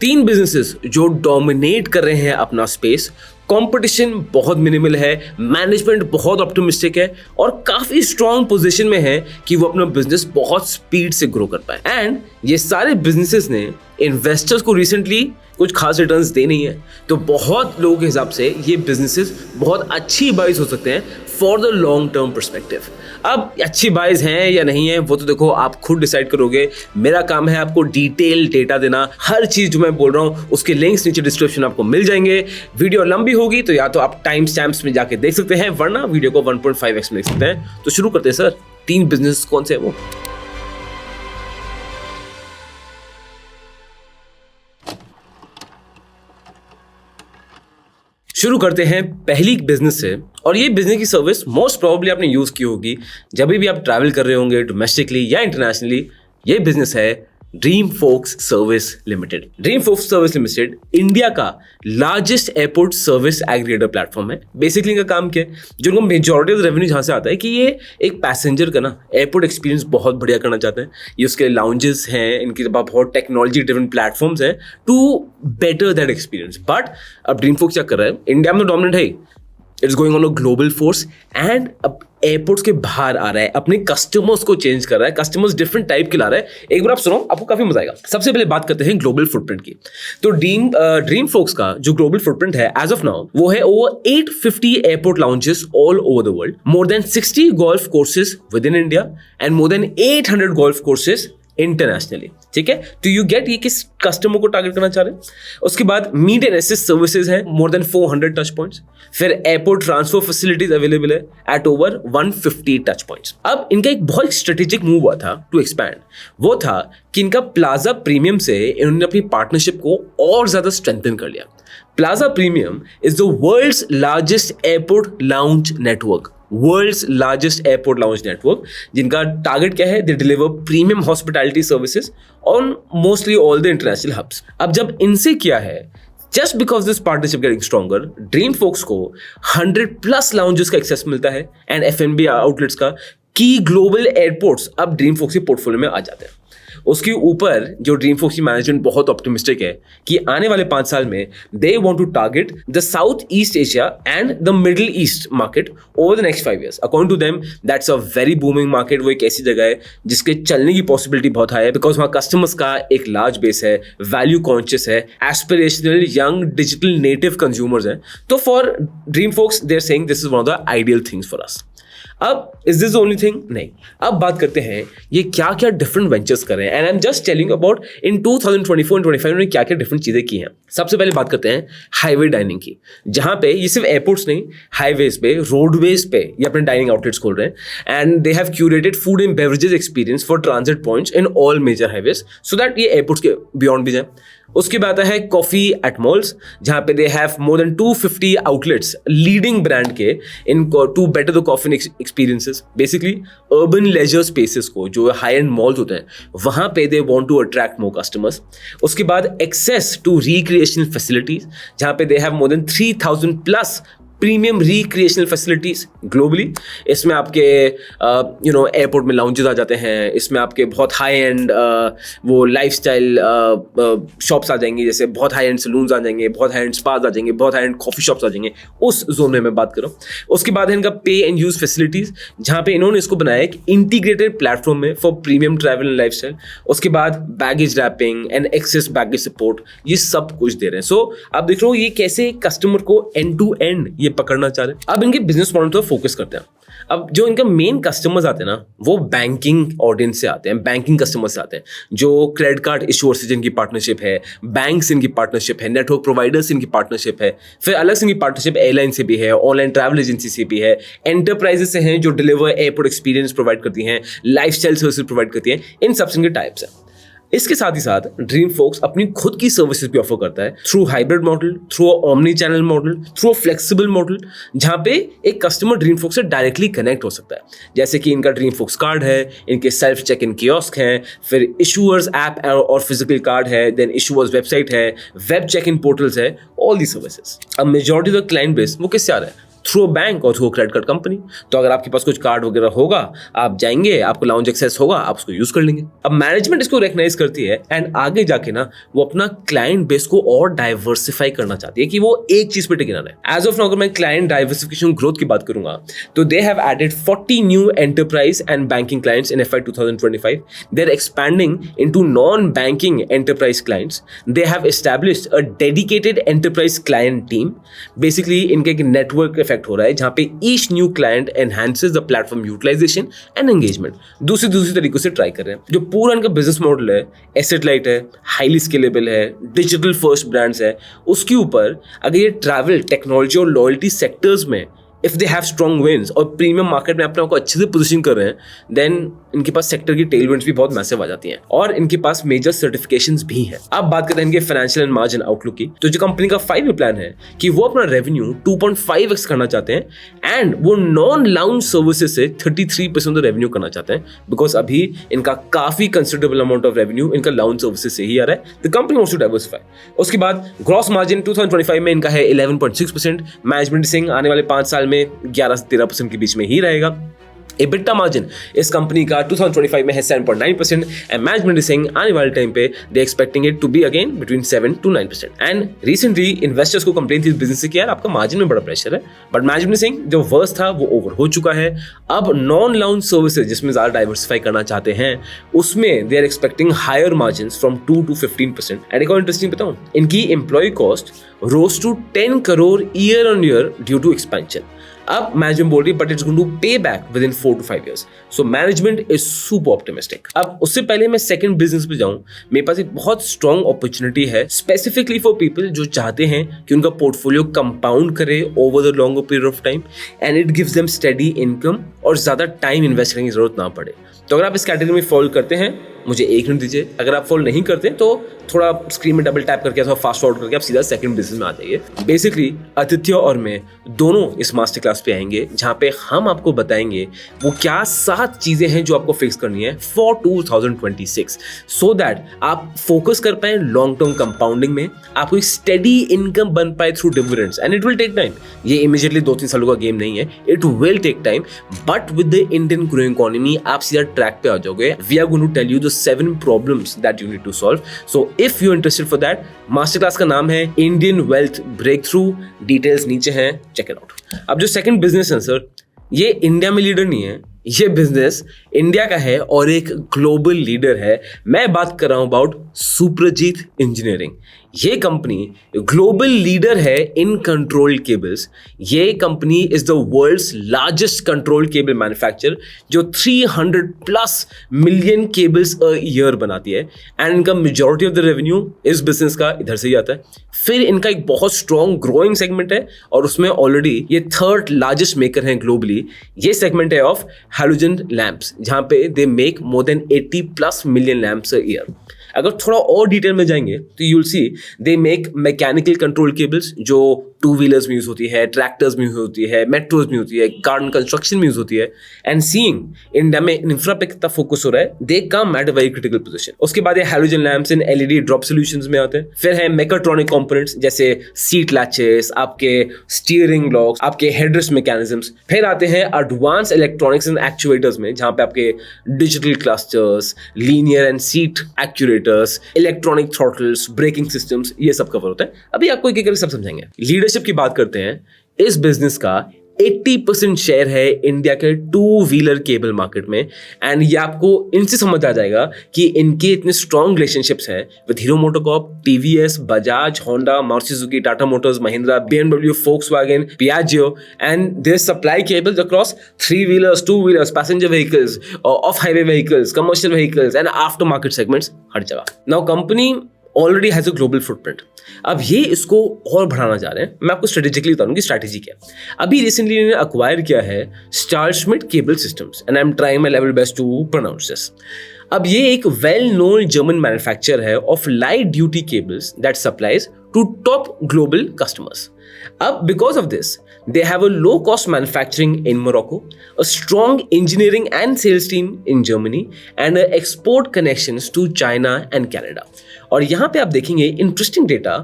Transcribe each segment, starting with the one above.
3 businesses जो dominate कर रहे हैं अपना स्पेस, कंपटीशन बहुत मिनिमल है, मैनेजमेंट बहुत ऑप्टिमिस्टिक है और काफी स्ट्रॉन्ग पोजीशन में है कि वो अपना बिजनेस बहुत स्पीड से ग्रो कर पाए। एंड ये सारे बिजनेसेस ने इन्वेस्टर्स को रिसेंटली कुछ खास रिटर्न्स दे नहीं है, तो बहुत लोगों के हिसाब से ये बिजनेसेस बहुत अच्छी बाइज हो सकते हैं for the long term perspective. अब अच्छी बाइज हैं या नहीं है वो तो देखो आप खुद डिसाइड करोगे। मेरा काम है आपको डिटेल डेटा देना, हर चीज जो मैं बोल रहा हूँ उसके लिंक्स नीचे डिस्क्रिप्शन आपको मिल जाएंगे। वीडियो लंबी होगी तो या तो आप टाइम स्टैम्प्स में जाके देख सकते हैं, वरना वीडियो को 1.5x में देख सकते हैं। तो शुरू करते हैं सर, 3 बिजनेस कौन से है वो? शुरू करते हैं पहली बिजनेस से, और ये बिजनेस की सर्विस मोस्ट प्रोबेबली आपने यूज की होगी जब भी आप ट्रैवल कर रहे होंगे डोमेस्टिकली या इंटरनेशनली। ये बिजनेस है DreamFolks service limited. DreamFolks service limited India का largest airport service aggregator platform है। बेसिकली इनका काम क्या है, जो उनको मेजॉरिटी ऑफ रेवेन्यू जहाँ से आता है कि ये एक पैसेंजर का ना एयरपोर्ट एक्सपीरियंस बहुत बढ़िया करना चाहते हैं। ये उसके लाउंजेस हैं, इनके पास बहुत टेक्नोलॉजी ड्रिवन प्लेटफॉर्म्स हैं to better that experience. But अब ड्रीम फोक्स क्या कर रहा है, इंडिया में डोमिनेट है, it's going on a global force and अब एयरपोर्ट्स के बाहर आ रहा है, अपने कस्टमर्स को चेंज कर रहा है, कस्टमर्स डिफरेंट टाइप के ला रहा है। एक बार आप सुनो, आपको काफी मजा आएगा। सबसे पहले बात करते हैं ग्लोबल फुटप्रिंट की। तो ड्रीम फोक्स का जो ग्लोबल फुटप्रिंट है एज ऑफ नाउ वो है over 850 airport lounges all over the world, more than 60 golf courses with in India and more than 800 golf courses internationally. ठीक है, तो यू गेट ये किस कस्टमर को टारगेट करना चाह रहे हैं। उसके बाद मीट एंड एसिस्ट सर्विसेज है, मोर देन 400 टच पॉइंट्स। फिर एयरपोर्ट ट्रांसफर फैसिलिटीज अवेलेबल है एट ओवर 150 टच पॉइंट्स। अब इनका एक बहुत स्ट्रेटेजिक मूव हुआ था टू एक्सपैंड, वो था कि इनका प्लाजा प्रीमियम से इन्होंने अपनी पार्टनरशिप को और ज्यादा स्ट्रेंथन कर लिया। Plaza Premium is the world's largest airport lounge network, world's largest airport lounge network, जिनका टारगेट क्या है, they deliver premium hospitality services on mostly all the international hubs. अब जब इनसे किया है, just because this partnership getting stronger, DreamFolks को 100+ lounges का एक्सेस मिलता है एंड F&B आउटलेट्स का, की ग्लोबल एयरपोर्ट्स अब ड्रीम फोक्स के पोर्टफोलियो में आ जाते हैं। उसके ऊपर जो ड्रीम फोक्स की मैनेजमेंट बहुत ऑप्टिमिस्टिक है कि आने वाले 5 साल में they want to target the South East Asia and the Middle East market over the next 5 years। According to them that's a very booming market. वो एक ऐसी जगह है जिसके चलने की पॉसिबिलिटी बहुत हाई है, बिकॉज वहाँ कस्टमर्स का एक लार्ज बेस है, वैल्यू कॉन्शियस है, aspirational young digital native consumers हैं। तो for DreamFolks they are saying this is one of the ideal things for us. अब इज दिस ओनली थिंग? नहीं, अब बात करते हैं ये क्या क्या डिफरेंट वेंचर्स कर रहे हैं। And I am just telling about in 2024 and 25 में क्या क्या डिफरेंट चीजें की हैं। सबसे पहले बात करते हैं हाईवे डाइनिंग की, जहां पे ये सिर्फ एयरपोर्ट्स नहीं, हाईवेज पे, रोडवेज पे ये अपने डाइनिंग आउटलेट्स खोल रहे हैं and they have curated food and beverages experience for transit points in all major highways so that ये एयरपोर्ट्स के बियॉन्ड भी जाए। उसके बाद है कॉफी एट मॉल्स, जहां पे they have more than 250 outlets leading brand के in to better the coffee experiences. Basically urban leisure spaces को, जो हाई एंड मॉल्स होते हैं, वहां पे they want to attract more customers. उसके बाद एक्सेस टू रिक्रिएशनल फैसिलिटीज, जहां पे they have more than 3000+ premium recreational facilities globally. इसमें आपके एयरपोर्ट में लाउंजेस आ जाते हैं, इसमें आपके बहुत हाई एंड वो लाइफस्टाइल शॉप्स आ जाएंगी, जैसे बहुत हाई एंड सलून्स आ जाएंगे, बहुत हाई एंड स्पाज आ जाएंगे, बहुत हाई एंड कॉफी शॉप्स आ जाएंगे, उस जोन में मैं बात कर रहा हूँ। उसके बाद है इनका पे एंड यूज फैसिलिटीज, जहाँ पे इन्होंने इसको बनाया एक इंटीग्रेटेड प्लेटफॉर्म में for premium travel and lifestyle. उसके बाद baggage wrapping and excess baggage support, ये सब कुछ दे रहे हैं। सो आप देख रहे हो ये कैसे कस्टमर को एंड टू एंड ये पकड़ना चाह रहे हैं। अब इनके बिजनेस मॉडल पर फोकस करते हैं। अब जो इनका मेन कस्टमर्स आते हैं ना, वो बैंकिंग ऑडियंस से आते हैं, बैंकिंग कस्टमर्स से आते हैं, जो क्रेडिट कार्ड इशूअर से जिनकी पार्टनरशिप है, बैंक से इनकी पार्टनरशिप है, नेटवर्क प्रोवाइडर्स से इनकी पार्टनरशिप है, फिर अलग से इनकी पार्टनरशिप एयरलाइन से भी है, ऑनलाइन ट्रैवल एजेंसी से भी है, एंटरप्राइजेस से हैं जो डिलीवर एयरपोर्ट एक्सपीरियंस प्रोवाइड करती हैं, लाइफस्टाइल सर्विसेज प्रोवाइड करती हैं, इन सब से इनके टाइप्स हैं। इसके साथ ही साथ ड्रीम फोक्स अपनी खुद की सर्विसेज भी ऑफर करता है through hybrid model, through omni channel model, through flexible model, जहां पे एक कस्टमर ड्रीम फोक्स से डायरेक्टली कनेक्ट हो सकता है। जैसे कि इनका ड्रीम फोक्स कार्ड है, इनके सेल्फ चेक इन कियोस्क हैं, फिर इशूअर्स ऐप और फिजिकल कार्ड है, देन इशूअर्स वेबसाइट है, वेब चेक इन पोर्टल्स है, ऑल दी सर्विसेज। अब majority of the client base वो किससे आ रहा है? थ्रू बैंक और थ्रू क्रेडिट कार्ड कंपनी। तो अगर आपके पास कुछ कार्ड वगैरह होगा, आप जाएंगे, आपको लाउंज एक्सेस होगा, आप उसको यूज कर लेंगे। अब मैनेजमेंट इसको रिकॉग्नाइज करती है एंड आगे जाके ना वो अपना क्लाइंट बेस को और डाइवर्सिफाई करना चाहती है कि वो एक चीज पे टिके ना रहे। एज ऑफ नाउ अगर मैं क्लाइंट डाइवर्सिफिकेशन ग्रोथ की बात करूंगा तो they have added 40 new enterprise and banking clients in FY 2025. They are expanding into non-banking enterprise clients. They have established a dedicated enterprise client team. Basically इनका एक network effect हो रहा है जहां पे each new client enhances the platform utilization and engagement. दूसरी तरीकों से ट्राई कर रहे हैं। जो पूरा इनका बिजनेस मॉडल है, एसेट लाइट है, हाईली स्केलेबल है, डिजिटल फर्स्ट ब्रांड्स है, उसके ऊपर अगर ये ट्रैवल, टेक्नोलॉजी और लॉयल्टी सेक्टर्स में if they have strong wins और प्रीमियम मार्केट में अपने आप को अच्छे से पोजीशन कर रहे हैं, देन इनके पास सेक्टर की टेलविंड्स भी बहुत मैसिव आ जाती हैं और इनके पास मेजर सर्टिफिकेशंस भी हैं। अब बात करते हैं इनके फाइनेंशियल एंड मार्जिन आउटलुक की। तो जो कंपनी का 5 ईयर प्लान है कि वो अपना रेवेन्यू 2.5x करना चाहते हैं एंड वो नॉन लाउंज सर्विसेज से 33% रेवेन्यू करना चाहते हैं, बिकॉज अभी इनका काफी कंसिडरेबल अमाउंट ऑफ रेवेन्यू इनका लाउंज सर्विसेज से ही आ रहा है। The company wants to diversify. उसके बाद ग्रॉस मार्जिन 2025 में इनका है 11.6%। मैनेजमेंट सिंह आने वाले 5 साल में 11 से 13% के बीच में ही रहेगा। EBITDA मार्जिन इस कंपनी का 2025 में है 7.9% एंड मैनेजमेंट सिंह आने वाले टाइम पे they expecting it to be again between 7 to 9%। And recently investors को कंप्लेन थी इस बिजनेस से कि यार आपका मार्जिन में बड़ा प्रेशर है, बट मैनेजमेंट सिंह जो वर्स था वो ओवर हो चुका है। अब नॉन लाउंज सर्विसेज जिसमें ज्यादा डाइवर्सिफाई करना चाहते हैं उसमें they are expecting higher margin from 2 to 15%। And एक और इंटरेस्टिंग बताऊं, इनकी employ cost rose to 10 crore year on year due to expansion. अब मैनेजमेंट बोल रही है but it's going to pay back within 4 to 5 years। So management is super optimistic. अब उससे पहले मैं सेकंड बिजनेस पे जाऊं, मेरे पास एक बहुत स्ट्रॉन्ग अपॉर्चुनिटी है स्पेसिफिकली फॉर पीपल जो चाहते हैं कि उनका पोर्टफोलियो कंपाउंड करे over the longer period of time and it gives them steady income और ज्यादा टाइम इन्वेस्ट करने की जरूरत ना पड़े। तो अगर आप इस कैटेगरी में फॉलो करते हैं मुझे 1 मिनट दीजिए, अगर आप फॉलो नहीं करते तो थोड़ा स्क्रीन में डबल टैप करके अथवा फास्ट फॉरवर्ड करके आप सीधा सेकंड बिजनेस में आ जाइए। बेसिकली आदित्य और मैं दोनों इस मास्टर क्लास पे आएंगे जहां पे हम आपको बताएंगे वो क्या 7 चीजें हैं जो आपको फिक्स करनी है फॉर 2026 सो दैट आप फोकस कर पाए लॉन्ग टर्म कंपाउंडिंग में, आपको एक स्टेडी इनकम बन पाए through dividends and it will take time. ये इमीडिएटली 2-3 सालों का गेम नहीं है, it will take time, but with the Indian growing economy आप सीधा ट्रैक पे आ जाओगे। We are going to tell you the 7 problems that you need to solve. So if you're interested for that, master class का नाम है Indian wealth breakthrough, details नीचे हैं, चेक इट आउट। अब जो सेकंड बिजनेस है sir, ये India में लीडर नहीं है, ये बिजनेस इंडिया का है और एक ग्लोबल लीडर है। मैं बात कर रहा हूं अबाउट सुप्रजीत इंजीनियरिंग। ये कंपनी ग्लोबल लीडर है इन कंट्रोल केबल्स। ये कंपनी is the world's largest control cable manufacturer जो 300+ मिलियन केबल्स अ ईयर बनाती है एंड इनका मेजॉरिटी ऑफ द रेवेन्यू इस बिजनेस का इधर से ही आता है। फिर इनका एक बहुत स्ट्रॉन्ग ग्रोइंग सेगमेंट है और उसमें ऑलरेडी ये 3rd लार्जेस्ट मेकर हैं ग्लोबली। ये सेगमेंट है ऑफ हैलोजन लैंप्स जहां पे they make more than 80+ million lamps a year. अगर थोड़ा और डिटेल में जाएंगे तो you will see they make mechanical control cables जो 2 व्हीलर्स में यूज होती है, ट्रैक्टर्स में यूज होती है, मेट्रोज में होती है, गार्डन कंस्ट्रक्शन में यूज होती है। एंड सीइंग इंडिया में इंफ्रा पे कितना फोकस हो रहा है, they come at a very critical position. उसके बाद ये halogen lamps in LED drop solutions में आते हैं। फिर है मेकाट्रॉनिक कंपोनेंट्स जैसे सीट लैचेस, आपके स्टीयरिंग लॉक्स, आपके हेडरेस्ट मैकेनिज्म्स। फिर आते हैं एडवांस इलेक्ट्रॉनिक्स एंड एक्चुएटर्स में जहां पे आपके digital clusters, linear and seat actuators, electronic throttles, braking systems, ये सब कवर होता है। अभी आपको एक एक करके सब समझाएंगे। लीडरशिप की बात करते हैं, इस बिजनेस का 80% शेयर है इंडिया के 2 व्हीलर केबल मार्केट में एंड ये आपको इनसे समझ आ जाएगा कि इनके इतने स्ट्रॉन्ग रिलेशनशिप्स हैं with Hero MotoCorp, TVS, Bajaj, Honda, Maruti Suzuki, Tata Motors, Mahindra, BMW, Volkswagen, Piaggio and they supply cables across 3 wheelers, 2 wheelers, passenger vehicles, off highway vehicles, commercial vehicles and aftermarket segments हर जगह। Now company already has a global footprint. अब ये इसको और बढ़ाना चाह रहे हैं। मैं आपको स्ट्रेटेजिकली बता दूं कि स्ट्रैटेजी क्या है। अभी रिसेंटली इन्होंने अक्वायर किया है Stahlschmidt cable systems and I am trying my level best to pronounce this. अब ये एक वेल नोन जर्मन मैन्युफैक्चरर है of light duty cables that supplies to top global customers. Because of this, they have a low-cost manufacturing in Morocco, a strong engineering and sales team in Germany, and export connections to China and Canada. और यहाँ पे आप देखेंगे interesting data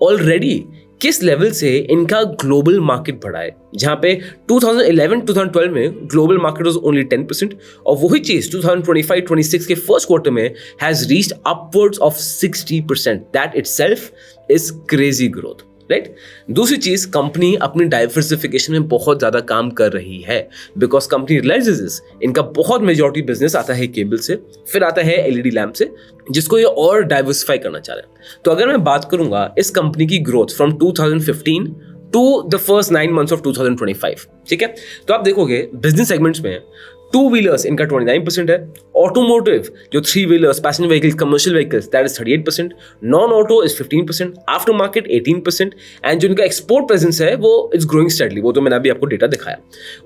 already किस level से इनका global market बढ़ा है, जहां पे 2011-2012 में ग्लोबल मार्केट वाज ओनली 10% और वही चीज 2025-26 के फर्स्ट क्वार्टर में has reached upwards of 60%. That itself is crazy growth, right. दूसरी चीज, कंपनी अपनी डाइवर्सिफिकेशन में बहुत ज्यादा काम कर रही है बिकॉज कंपनी रियलाइजेस दिस. इनका बहुत मेजॉरिटी बिजनेस आता है केबल से, फिर आता है एलईडी लैम्प से, जिसको ये और डाइवर्सिफाई करना चाह रहे हैं. तो अगर मैं बात करूंगा इस कंपनी की growth from 2015 to the first 9 months of 2025, ठीक है, तो आप देखोगे बिजनेस सेगमेंट्स में टू व्हीलर्स इनका 29% है, ऑटोमोटिव जो 3 wheelers, passenger vehicles, commercial vehicles, that is 38%, non auto is 15%, aftermarket 18%, and जो इनका एक्सपोर्ट प्रेजेंस है वो इज ग्रोइंग स्टेडली. वो तो मैंने अभी आपको डेटा दिखाया.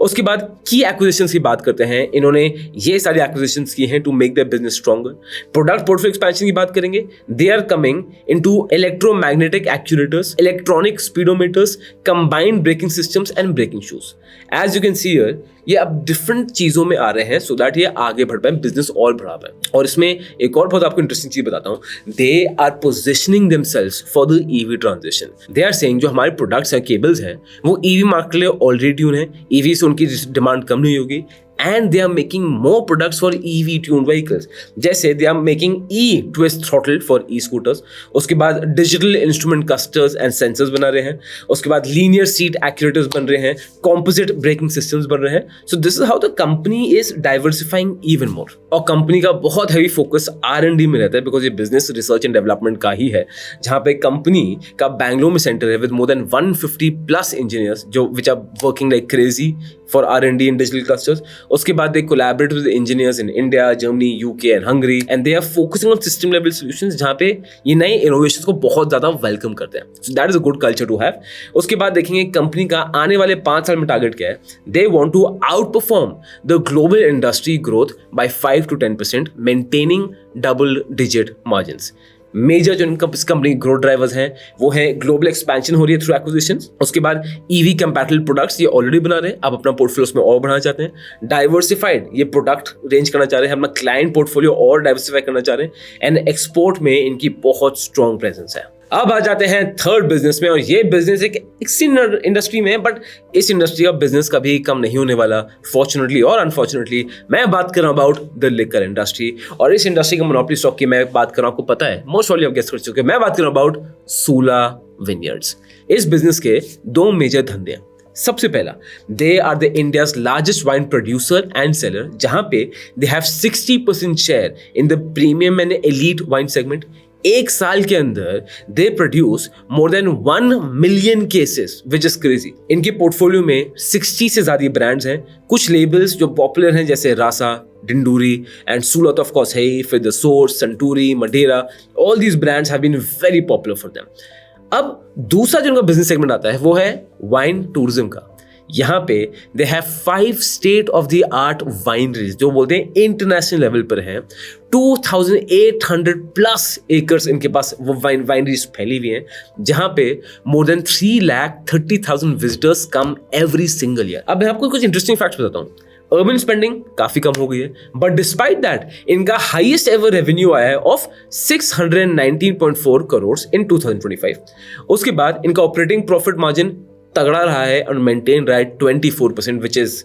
उसके बाद की एक्विजिशंस की बात करते हैं. इन्होंने ये सारी एक्विजिशंस की हैं to make their business stronger. Product portfolio expansion की बात करेंगे. They are coming into electromagnetic actuators, electronic speedometers, combined braking systems and braking shoes. As you can see here, ये अब डिफरेंट चीजों में आ रहे हैं सो दैट ये आगे बढ़ पाए, बिजनेस और बढ़ा पाए. और इसमें एक और बहुत आपको इंटरेस्टिंग चीज बताता हूं. They are positioning themselves for the EV transition. They are saying जो हमारे प्रोडक्ट्स हैं, केबल्स हैं, वो ईवी मार्केट के लिए ऑलरेडी ट्यून है. ईवी से उनकी डिमांड कम नहीं होगी. And they are making more products for EV tuned vehicles. जैसे they are making E-twist throttle for e-scooters. उसके बाद digital instrument clusters and sensors बना रहे हैं. उसके बाद linear seat actuators बन रहे हैं. Composite braking systems बन रहे हैं. So this is how the company is diversifying even more. और कंपनी का बहुत heavy focus R&D में रहता है because ये business research and development का ही है, जहाँ पे कंपनी का बैंगलोर में सेंटर है with more than 150+ engineers जो which are working like crazy for R&D and digital clusters. उसके बाद they collaborate with engineers in India, Germany, UK and Hungary and they are focusing on system level solutions जहाँ पे ये नए innovations को बहुत ज़्यादा वेलकम करते हैं. So that is a good culture to have. उसके बाद देखेंगे कंपनी का आने वाले 5 साल में टारगेट क्या है. They want to outperform the global industry growth by 5-10%, maintaining double-digit margins. Major जो इनका इस कंपनी ग्रोथ ड्राइवर्स हैं वो है ग्लोबल एक्सपेंशन हो रही है थ्रू एक्विजिशंस. उसके बाद ईवी कंपैटिबल प्रोडक्ट्स ये ऑलरेडी बना रहे हैं, अब अपना पोर्टफोलियो में और बढ़ाना चाहते हैं. डाइवर्सिफाइड ये प्रोडक्ट रेंज करना चाह रहे हैं, अपना क्लाइंट पोर्टफोलियो और डाइवर्सिफाई करना चाह रहे हैं. एंड एक्सपोर्ट में इनकी बहुत स्ट्रॉन्ग प्रेजेंस है. अब आ जाते हैं थर्ड बिजनेस में, और ये बिजनेस एक इंडस्ट्री में है, बट इस इंडस्ट्री का बिजनेस कभी कम नहीं होने वाला, फॉर्चुनेटली और अनफॉर्चुनेटली. मैं बात कर रहा हूं अबाउट द लिकर इंडस्ट्री, और इस इंडस्ट्री का मोनोपोली स्टॉक की मैं बात कर रहा हूं, आपको पता है, मोस्ट ऑफ आप गेस कर चुके हैं. मैं बात कर रहा हूं अबाउट सूला विनयार्ड्स. इस बिजनेस के 2 मेजर धंधे हैं. सबसे पहला, they are the India's largest wine producer and seller, जहां पे they have 60% share in the premium and elite wine segment. एक साल के अंदर they produce more than 1 million cases, which is crazy. इनके पोर्टफोलियो में 60 से ज्यादा ब्रांड्स हैं. कुछ लेबल्स जो पॉपुलर हैं जैसे रासा, डिंडूरी एंड सूरत ऑफ कोर्स है, फिर द सोर्स, संटूरी, Madera, all these brands have been very popular for them. अब दूसरा जो उनका बिजनेस सेगमेंट आता है वो है वाइन टूरिज्म का. यहाँ पे they have 5 state of the art wineries जो बोलते हैं इंटरनेशनल लेवल पर हैं. 2800+ एकर्स इनके पास वो वाइनरीज फैली हुई हैं, जहां पे more than 330,000 visitors come every single year. अब मैं आपको कुछ इंटरेस्टिंग फैक्ट्स बताता हूँ. अर्बन स्पेंडिंग काफी कम हो गई है, बट डिस्पाइट दैट इनका हाईएस्ट एवर रेवेन्यू आया है ऑफ 619.4 करोड़ इन 2025. उसके बाद इनका ऑपरेटिंग प्रॉफिट मार्जिन तगड़ा रहा है और मेंटेन रहा है 24%, which is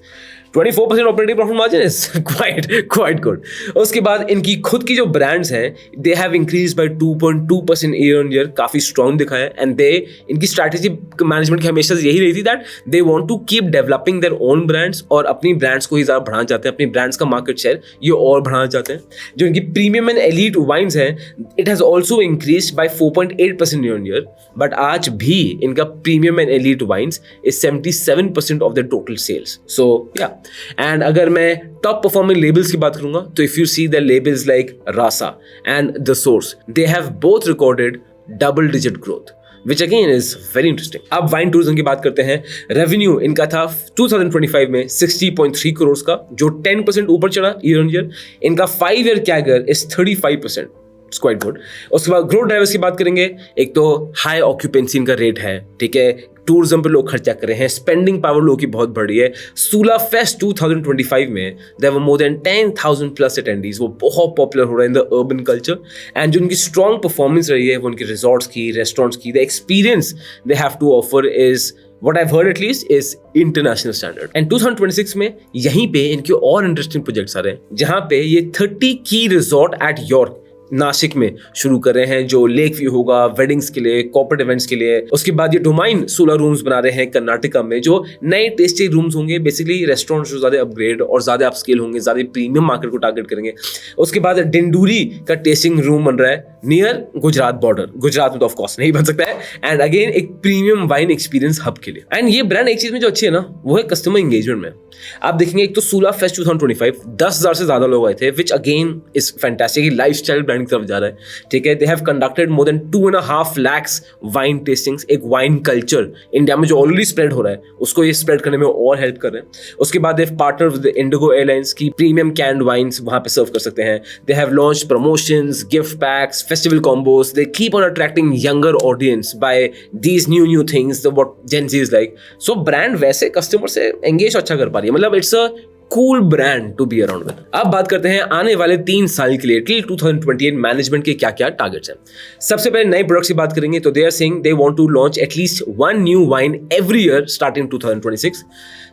24% operating profit margin is quite good. उसके बाद इनकी खुद की जो ब्रांड्स हैं they have increase by 2.2% year on year, काफी स्ट्रॉन्ग दिखा है. एंड दे इनकी स्ट्रैटेजी मैनेजमेंट की हमेशा यही रही थी that they want to keep developing their own brands, और अपनी ब्रांड्स को ही ज्यादा बढ़ाना चाहते हैं, अपनी ब्रांड्स का मार्केट शेयर ये और बढ़ाना चाहते हैं. जो इनकी प्रीमियम एंड एलीट वाइन्स हैं it has also increase by 4.8% year on year, but आज भी इनका premium and elite wines is 77% of the total sales. So yeah, and अगर मैं टॉप परफॉर्मिंग लेबल्स की बात करूंगा तो if you see the labels like Rasa and the source, they have both recorded double digit growth, which again is very interesting. अब wine tourism की बात करते हैं. रेवेन्यू इनका था 2025 में 60.3 करोड़ का, जो 10% ऊपर चढ़ा ईयर ऑन ईयर. इनका 5 year CAGR is 35%. It's quite good. उसके बाद ग्रोथ ड्राइवर्स की बात करेंगे, एक तो हाई ऑक्यूपेंसी इनका रेट है, ठीक है, टूरिज्म पे लोग खर्चा कर रहे हैं, स्पेंडिंग पावर लोगों की बहुत बढ़ी है। सूला फेस्ट 2025 में there were more than 10,000 plus attendees, वो बहुत पॉपुलर हो रहा है in the urban culture. And जो उनकी स्ट्रॉन्ग परफॉर्मेंस रही है वो उनकी रिजॉर्ट्स की, रेस्टोरेंट्स की, the experience they have to offer is what I've heard at least is international standard. And 2026 में यहीं पे इनके और इंटरेस्टिंग प्रोजेक्ट्स आ रहे हैं, जहां पे ये 30 की रिजॉर्ट एट यॉर्क नासिक में शुरू कर रहे हैं, जो लेक व्यू होगा वेडिंग्स के लिए, कॉर्पोरेट इवेंट्स के लिए। उसके बाद ये डोमाइन 16 रूम्स बना रहे हैं कर्नाटका में, जो नए टेस्टी रूम्स होंगे, बेसिकली रेस्टोरेंट्स जो ज्यादा अपग्रेड और ज्यादा अपस्केल होंगे, ज्यादा प्रीमियम मार्केट को टारगेट करेंगे। उसके बाद डिंडूरी का टेस्टिंग रूम बन रहा है नियर गुजरात बॉर्डर, गुजरात में तो ऑफ कोर्स नहीं बन सकता है, एंड अगेन एक प्रीमियम वाइन एक्सपीरियंस हब के लिए। एंड ये ब्रांड एक चीज में जो अच्छी है ना, वो है कस्टमर एंगेजमेंट में। आप देखेंगे एक तो सूला फेस्ट 2025 10,000 से ज्यादा लोग आए थे, which again is fantastic, lifestyle brand की तरफ जा रहा है, ठीक है। They have conducted more than 2.5 lakhs wine testings, एक वाइन कल्चर इंडिया में जो ऑलरेडी स्प्रेड हो रहा है उसको ये स्प्रेड करने में और हेल्प कर रहे हैं। उसके बाद they have partner with IndiGo airlines की प्रीमियम कैंड वाइन्स वहां पे सर्व कर सकते हैं। They have launched promotions, gift packs, festival combos. They keep on attracting younger audience by these new things what Gen Z is like. So brand वैसे customer से engage अच्छा कर पा रही है, मतलब it's a cool brand to be around with. अब बात करते हैं आने वाले 3 साल के लिए टिल 2028 मैनेजमेंट के क्या क्या टारगेट्स हैं। सबसे पहले नए प्रोडक्ट्स की बात करेंगे तो they are saying they want to launch at least 1 new wine every year starting 2026।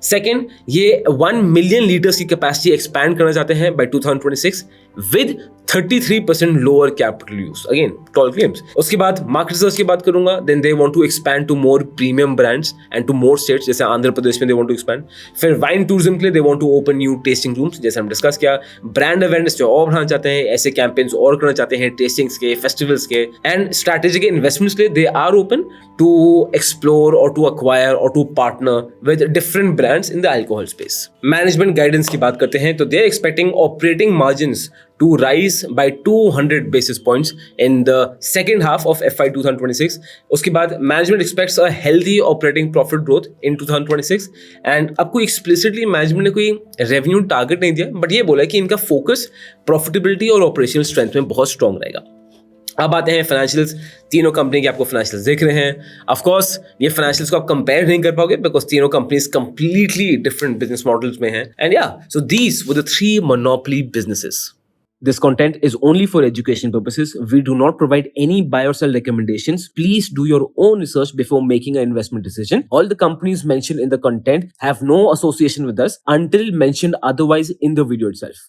Second, ये 1 मिलियन लीटर्स की कैपेसिटी एक्सपैंड करना चाहते हैं by 2026 with 33% lower capital use, again tall claims. उसके बाद मार्केट रिसर्च की बात करूंगा, then they want to expand to more premium brands and to more states, जैसे आंध्र प्रदेश में दे वांट टू एक्सपैंड। फिर वाइन टूरिज्म के लिए they want to open new tasting rooms, जैसे हम डिस्कस किया। ब्रांड अवेयरनेस जो और बढ़ाना चाहते हैं, ऐसे कैंपेन्स और करना चाहते हैं टेस्टिंग्स के, फेस्टिवल्स के। एंड स्ट्रैटेजिक इन्वेस्टमेंट्स के लिए they are open to explore और टू अक्वायर और to partner with different brands in the alcohol space. Management guidance की बात करते हैं तो they are expecting operating margins to rise by 200 basis points in the second half of FY 2026. उसके बाद management expects a healthy operating profit growth in 2026 and अब कोई explicitly management ने कोई revenue target नहीं दिया, but ये बोला है कि इनका focus profitability और operational strength में बहुत strong रहेगा। अब आते हैं फाइनेंशियल्स। तीनों कंपनी के आपको फाइनेंशियल्स देख रहे हैं। ऑफ कोर्स ये फाइनेंशियल्स को आप कंपेयर नहीं कर पाओगे बिकॉज तीनों companies completely different business models में हैं। एंड या so these were the 3 monopoly businesses. This content is only for education purposes. We do not provide any buy or sell recommendations. Please do your own research before making an investment decision. All the companies mentioned in the content have no association with us until mentioned otherwise in the video itself.